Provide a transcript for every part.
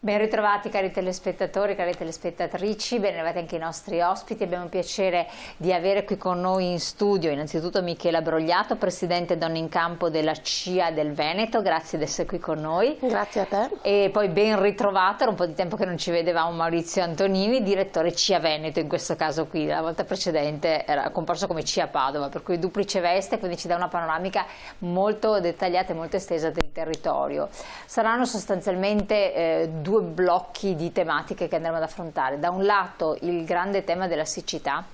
Ben ritrovati cari telespettatori, cari telespettatrici, ben arrivati anche i nostri ospiti. Abbiamo il piacere di avere qui con noi in studio innanzitutto Michela Brogliato, Presidente Donne in Campo della CIA del Veneto, grazie di essere qui con noi. Grazie a te. E poi ben ritrovato, era un po' di tempo che non ci vedevamo, Maurizio Antonini, direttore CIA Veneto in questo caso qui, la volta precedente era comparso come CIA Padova, per cui duplice veste, quindi ci dà una panoramica molto dettagliata e molto estesa del territorio. Saranno sostanzialmente due blocchi di tematiche che andremo ad affrontare. Da un lato il grande tema della siccità,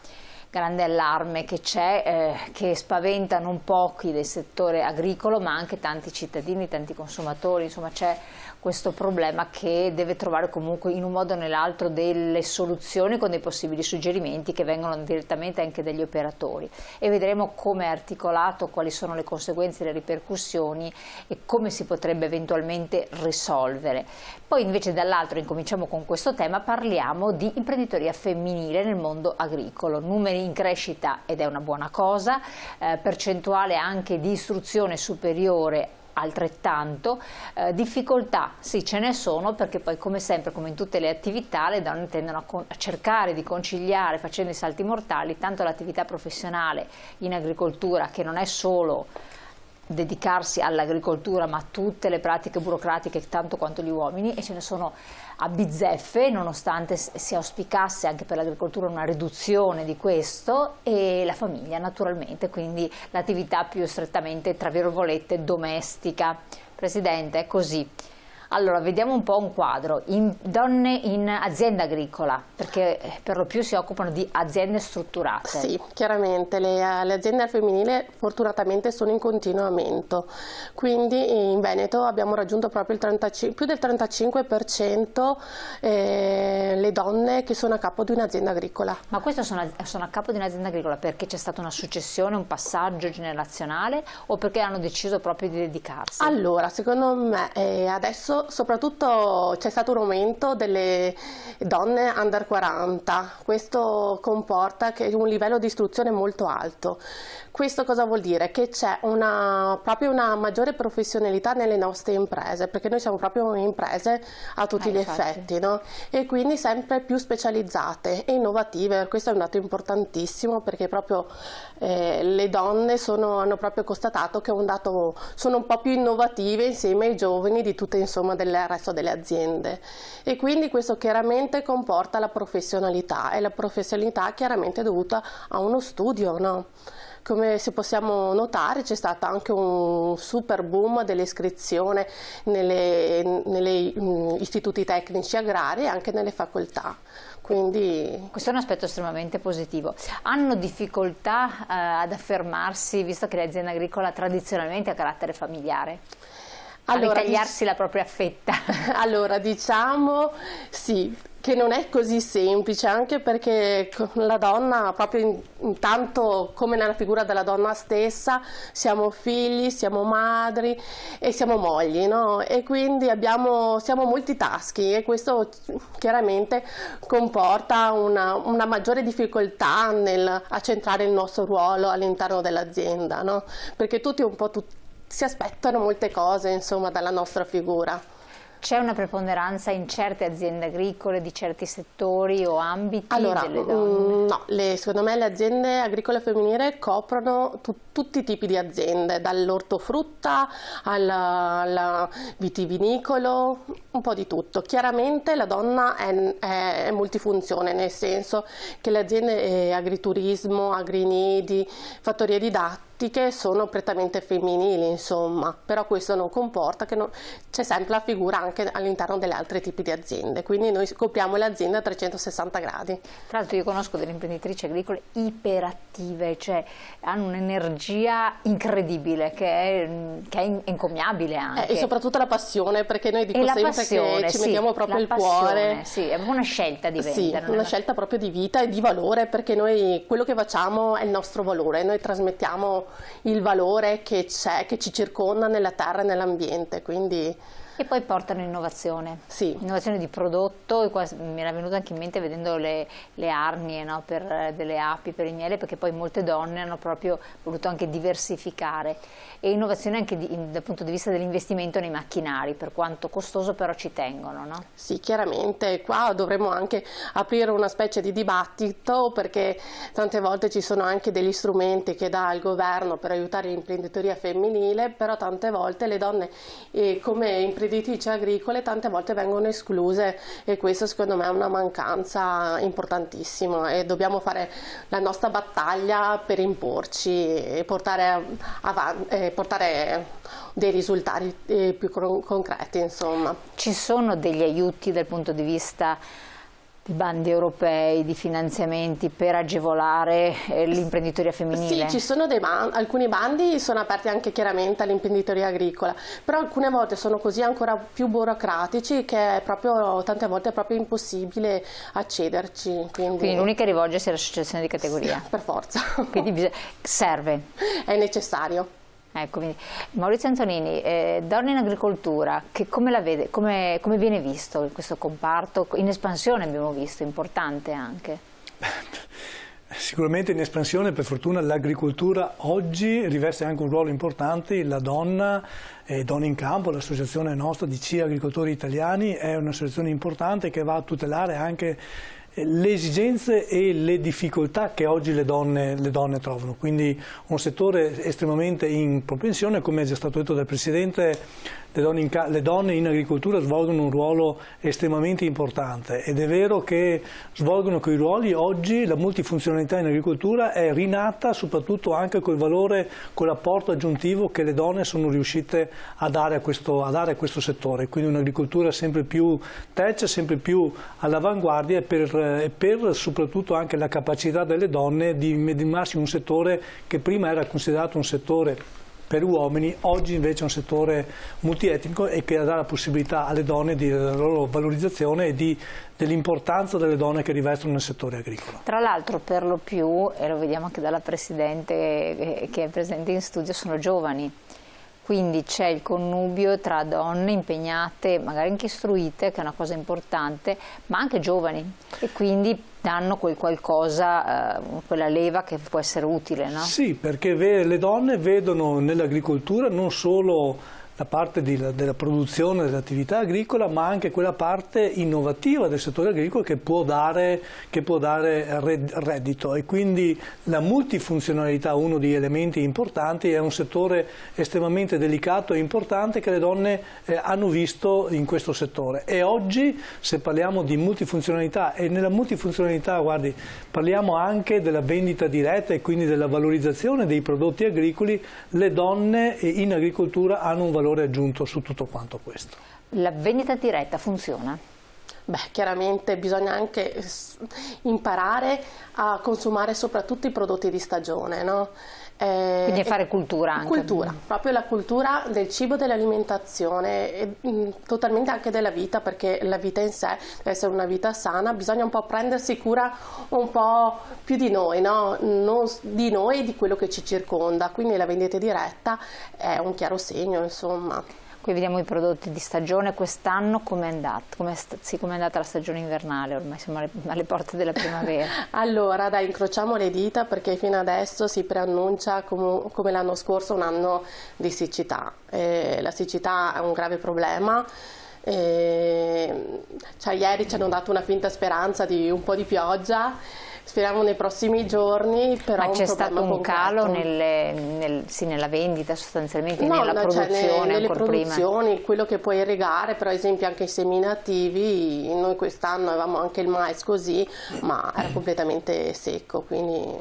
grande allarme che c'è, che spaventa non pochi del settore agricolo ma anche tanti cittadini, tanti consumatori, insomma c'è questo problema che deve trovare comunque in un modo o nell'altro delle soluzioni con dei possibili suggerimenti che vengono direttamente anche dagli operatori e vedremo come è articolato, quali sono le conseguenze e le ripercussioni e come si potrebbe eventualmente risolvere. Poi invece dall'altro incominciamo con questo tema, parliamo di imprenditoria femminile nel mondo agricolo, numeri in crescita ed è una buona cosa, percentuale anche di istruzione superiore altrettanto, difficoltà sì ce ne sono perché poi come sempre come in tutte le attività le donne tendono a cercare di conciliare facendo i salti mortali tanto l'attività professionale in agricoltura che non è solo dedicarsi all'agricoltura ma tutte le pratiche burocratiche tanto quanto gli uomini e ce ne sono a bizzeffe nonostante si auspicasse anche per l'agricoltura una riduzione di questo e la famiglia naturalmente, quindi l'attività più strettamente tra virgolette domestica. Presidente, è così. Allora, vediamo un po' un quadro, donne in azienda agricola, perché per lo più si occupano di aziende strutturate. Sì, chiaramente, le aziende al femminile fortunatamente sono in continuo aumento, quindi in Veneto abbiamo raggiunto proprio più del 35% le donne che sono a capo di un'azienda agricola. Ma questo sono a capo di un'azienda agricola perché c'è stata una successione, un passaggio generazionale o perché hanno deciso proprio di dedicarsi? Allora, secondo me adesso soprattutto c'è stato un aumento delle donne under 40, questo comporta un livello di istruzione molto alto. Questo cosa vuol dire? Che c'è proprio una maggiore professionalità nelle nostre imprese, perché noi siamo proprio imprese a tutti gli effetti, no? E quindi sempre più specializzate e innovative, questo è un dato importantissimo perché proprio le donne hanno proprio constatato che sono un po' più innovative insieme ai giovani di tutte insomma del resto delle aziende e quindi questo chiaramente comporta la professionalità e la professionalità chiaramente è dovuta a uno studio, no? Come se possiamo notare c'è stato anche un super boom dell'iscrizione negli istituti tecnici agrari e anche nelle facoltà. Quindi questo è un aspetto estremamente positivo. Hanno difficoltà ad affermarsi, visto che l'azienda agricola tradizionalmente ha carattere familiare? Allora, a ritagliarsi la propria fetta? Allora, diciamo sì, che non è così semplice, anche perché la donna, proprio intanto come nella figura della donna stessa, siamo figli, siamo madri e siamo mogli, no? E quindi siamo multitasking e questo chiaramente comporta una maggiore difficoltà a centrare il nostro ruolo all'interno dell'azienda, no? Perché si aspettano molte cose insomma dalla nostra figura. C'è una preponderanza in certe aziende agricole di certi settori o ambiti delle donne? No, secondo me le aziende agricole femminili coprono tutti i tipi di aziende, dall'ortofrutta al vitivinicolo, un po' di tutto. Chiaramente la donna è multifunzione, nel senso che le aziende agriturismo, agrinidi, fattorie didattiche sono prettamente femminili, insomma, però questo non comporta che c'è sempre la figura anche all'interno delle altre tipi di aziende, quindi noi copriamo le aziende a 360 gradi. Tra l'altro io conosco delle imprenditrici agricole iperattive, cioè hanno un'energia incredibile che è encomiabile anche. E soprattutto la passione, perché noi dico sempre che ci mettiamo proprio il cuore. Sì, è una scelta di vita. Sì, una scelta proprio di vita e di valore, perché noi quello che facciamo è il nostro valore, noi trasmettiamo il valore che c'è, che ci circonda nella terra e nell'ambiente, quindi E poi portano innovazione, Sì. innovazione di prodotto, e qua mi era venuto anche in mente vedendo le arnie, no, per delle api, per il miele, perché poi molte donne hanno proprio voluto anche diversificare, e innovazione anche dal punto di vista dell'investimento nei macchinari, per quanto costoso però ci tengono, no? Sì, chiaramente qua dovremmo anche aprire una specie di dibattito, perché tante volte ci sono anche degli strumenti che dà il governo per aiutare l'imprenditoria femminile, però tante volte le donne come imprenditrici agricole tante volte vengono escluse, e questo secondo me è una mancanza importantissima, e dobbiamo fare la nostra battaglia per imporci e portare dei risultati più concreti, insomma. Ci sono degli aiuti dal punto di vista di bandi europei, di finanziamenti per agevolare l'imprenditoria femminile? Sì, ci sono alcuni bandi sono aperti anche chiaramente all'imprenditoria agricola, però alcune volte sono così ancora più burocratici che tante volte è proprio impossibile accederci. Quindi l'unica è rivolgersi all'associazione di categoria? Sì, per forza. Quindi serve? È necessario. Ecco, quindi Maurizio Antonini, Donne in agricoltura, come la vede, come viene visto questo comparto? In espansione abbiamo visto, importante anche. Sicuramente in espansione, per fortuna l'agricoltura oggi riveste anche un ruolo importante. La Donna in Campo, l'associazione nostra di CIA Agricoltori Italiani, è un'associazione importante che va a tutelare anche le esigenze e le difficoltà che oggi le donne trovano, quindi un settore estremamente in propensione, come è già stato detto dal Presidente. Le donne in agricoltura svolgono un ruolo estremamente importante, ed è vero che svolgono quei ruoli. Oggi la multifunzionalità in agricoltura è rinata soprattutto anche col valore, con l'apporto aggiuntivo che le donne sono riuscite a dare a questo settore, quindi un'agricoltura sempre più tech, sempre più all'avanguardia, per soprattutto anche la capacità delle donne di medimarsi in un settore che prima era considerato un settore per uomini, oggi invece è un settore multietnico, e che dà la possibilità alle donne della loro valorizzazione e dell'importanza delle donne che rivestono nel settore agricolo. Tra l'altro per lo più, e lo vediamo anche dalla Presidente che è presente in studio, sono giovani. Quindi c'è il connubio tra donne impegnate, magari anche istruite, che è una cosa importante, ma anche giovani, e quindi danno quel qualcosa, quella leva che può essere utile, no? Sì, perché le donne vedono nell'agricoltura non solo la parte della produzione dell'attività agricola, ma anche quella parte innovativa del settore agricolo che può dare reddito, e quindi la multifunzionalità, uno degli elementi importanti, è un settore estremamente delicato e importante che le donne hanno visto in questo settore. E oggi, se parliamo di multifunzionalità, e nella multifunzionalità, guardi, parliamo anche della vendita diretta e quindi della valorizzazione dei prodotti agricoli, le donne in agricoltura hanno un valore aggiunto su tutto quanto questo. La vendita diretta funziona? Beh, chiaramente bisogna anche imparare a consumare soprattutto i prodotti di stagione, no? Quindi fare cultura anche. Cultura, proprio la cultura del cibo, dell'alimentazione, totalmente anche della vita, perché la vita in sé deve essere una vita sana, bisogna un po' prendersi cura un po' più di noi, no? Non di noi e di quello che ci circonda, quindi la vendita diretta è un chiaro segno, insomma. Qui vediamo i prodotti di stagione. Quest'anno come è andata? Come è andata la stagione invernale? Ormai siamo alle porte della primavera. Allora, dai, incrociamo le dita, perché fino adesso si preannuncia come l'anno scorso un anno di siccità. La siccità è un grave problema. Ieri ci hanno dato una finta speranza di un po' di pioggia. Speriamo nei prossimi giorni, però. Ma c'è stato un calo nella vendita sostanzialmente, nella produzione, nelle ancora produzioni, prima? quello che puoi irrigare, per esempio anche i seminativi, noi quest'anno avevamo anche il mais così, ma era completamente secco, quindi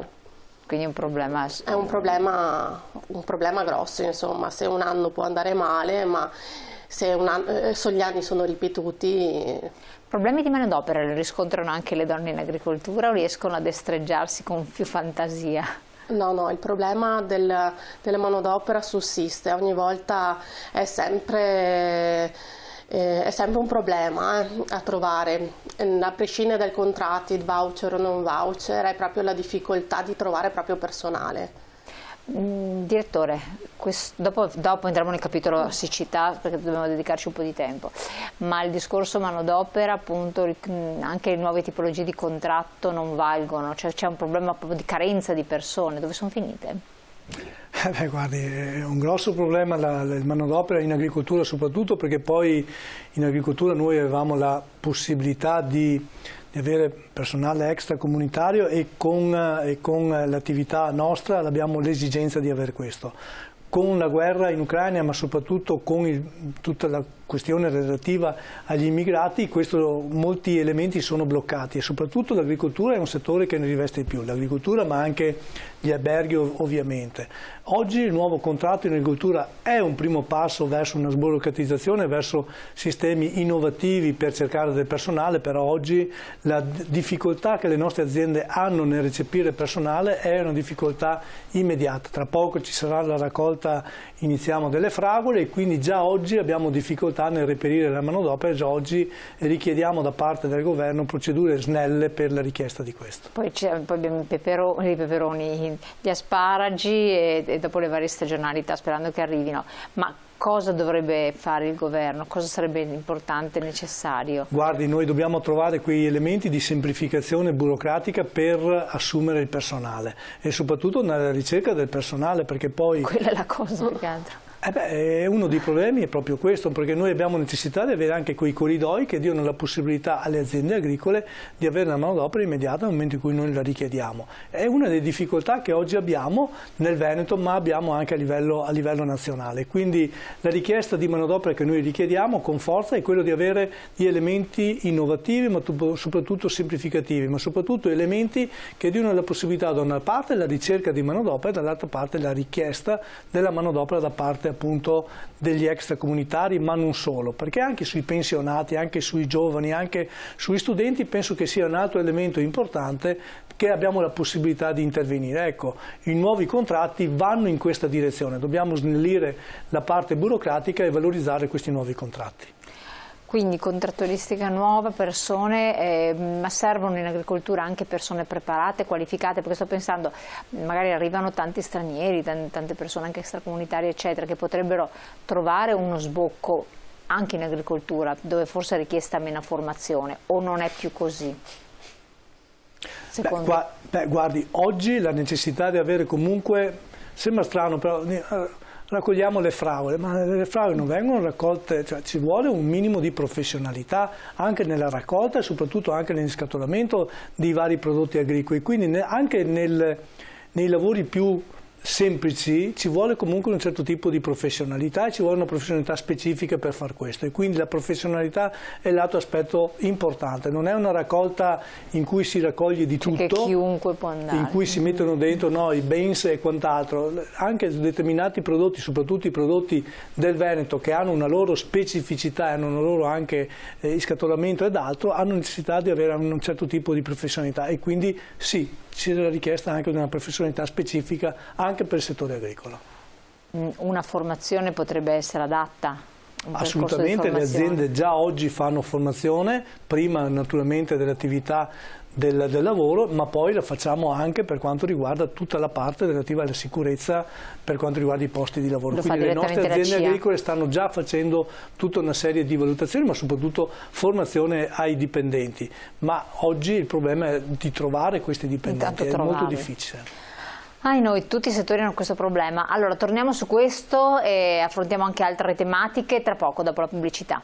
è un problema. È un problema grosso, insomma. Se un anno può andare male, ma se gli anni sono ripetuti. Problemi di manodopera li riscontrano anche le donne in agricoltura, o riescono a destreggiarsi con più fantasia? No, il problema della manodopera sussiste, ogni volta è sempre un problema a trovare, a prescindere dai contratti, voucher o non voucher, è proprio la difficoltà di trovare proprio personale. Direttore, dopo entriamo nel capitolo siccità perché dobbiamo dedicarci un po' di tempo, ma il discorso manodopera, appunto, anche le nuove tipologie di contratto non valgono, cioè c'è un problema proprio di carenza di persone, dove sono finite? Guardi, è un grosso problema il manodopera in agricoltura, soprattutto perché poi in agricoltura noi avevamo la possibilità di avere personale extracomunitario e con l'attività nostra abbiamo l'esigenza di avere questo. Con la guerra in Ucraina, ma soprattutto con tutta la questione relativa agli immigrati, molti elementi sono bloccati e soprattutto l'agricoltura è un settore che ne riveste di più, l'agricoltura ma anche gli alberghi ovviamente. Oggi il nuovo contratto in agricoltura è un primo passo verso una sburocratizzazione, verso sistemi innovativi per cercare del personale, però oggi la difficoltà che le nostre aziende hanno nel recepire personale è una difficoltà immediata. Tra poco ci sarà la raccolta, iniziamo, delle fragole e quindi già oggi abbiamo difficoltà nel reperire la manodopera, già oggi richiediamo da parte del governo procedure snelle per la richiesta di questo. Poi abbiamo i peperoni, gli asparagi e dopo le varie stagionalità, sperando che arrivino. Ma cosa dovrebbe fare il governo? Cosa sarebbe importante e necessario? Guardi, noi dobbiamo trovare quegli elementi di semplificazione burocratica per assumere il personale e soprattutto nella ricerca del personale, perché poi... Quella è la cosa più che altro. Uno dei problemi è proprio questo, perché noi abbiamo necessità di avere anche quei corridoi che diano la possibilità alle aziende agricole di avere una manodopera immediata nel momento in cui noi la richiediamo. È una delle difficoltà che oggi abbiamo nel Veneto, ma abbiamo anche a livello nazionale. Quindi la richiesta di manodopera che noi richiediamo con forza è quello di avere gli elementi innovativi, ma soprattutto semplificativi, ma soprattutto elementi che diano la possibilità da una parte la ricerca di manodopera e dall'altra parte la richiesta della manodopera da parte appunto degli extracomunitari, ma non solo, perché anche sui pensionati, anche sui giovani, anche sui studenti penso che sia un altro elemento importante che abbiamo la possibilità di intervenire. Ecco, i nuovi contratti vanno in questa direzione, dobbiamo snellire la parte burocratica e valorizzare questi nuovi contratti. Quindi contrattualistica nuova, persone, ma servono in agricoltura anche persone preparate, qualificate, perché sto pensando, magari arrivano tanti stranieri, tante persone anche extracomunitarie eccetera, che potrebbero trovare uno sbocco anche in agricoltura, dove forse è richiesta meno formazione, o non è più così? Guardi, oggi la necessità di avere comunque, sembra strano però... raccogliamo le fragole, ma le fragole non vengono raccolte, cioè ci vuole un minimo di professionalità anche nella raccolta e soprattutto anche nell'scatolamento dei vari prodotti agricoli, quindi anche nei lavori più semplici ci vuole comunque un certo tipo di professionalità e ci vuole una professionalità specifica per far questo, e quindi la professionalità è l'altro aspetto importante. Non è una raccolta in cui si raccoglie di tutto, che chiunque può andare, in cui si mettono dentro i beans e quant'altro. Anche determinati prodotti, soprattutto i prodotti del Veneto, che hanno una loro specificità e hanno un loro anche scatolamento ed altro, hanno necessità di avere un certo tipo di professionalità, e quindi sì, c'è la richiesta anche di una professionalità specifica anche per il settore agricolo. Una formazione potrebbe essere adatta? Assolutamente, le aziende già oggi fanno formazione, prima naturalmente dell'attività del lavoro, ma poi la facciamo anche per quanto riguarda tutta la parte relativa alla sicurezza, per quanto riguarda i posti di lavoro. Quindi le nostre aziende agricole stanno già facendo tutta una serie di valutazioni, ma soprattutto formazione ai dipendenti. Ma oggi il problema è di trovare questi dipendenti, è molto difficile. Noi tutti i settori hanno questo problema. Allora torniamo su questo e affrontiamo anche altre tematiche tra poco, dopo la pubblicità.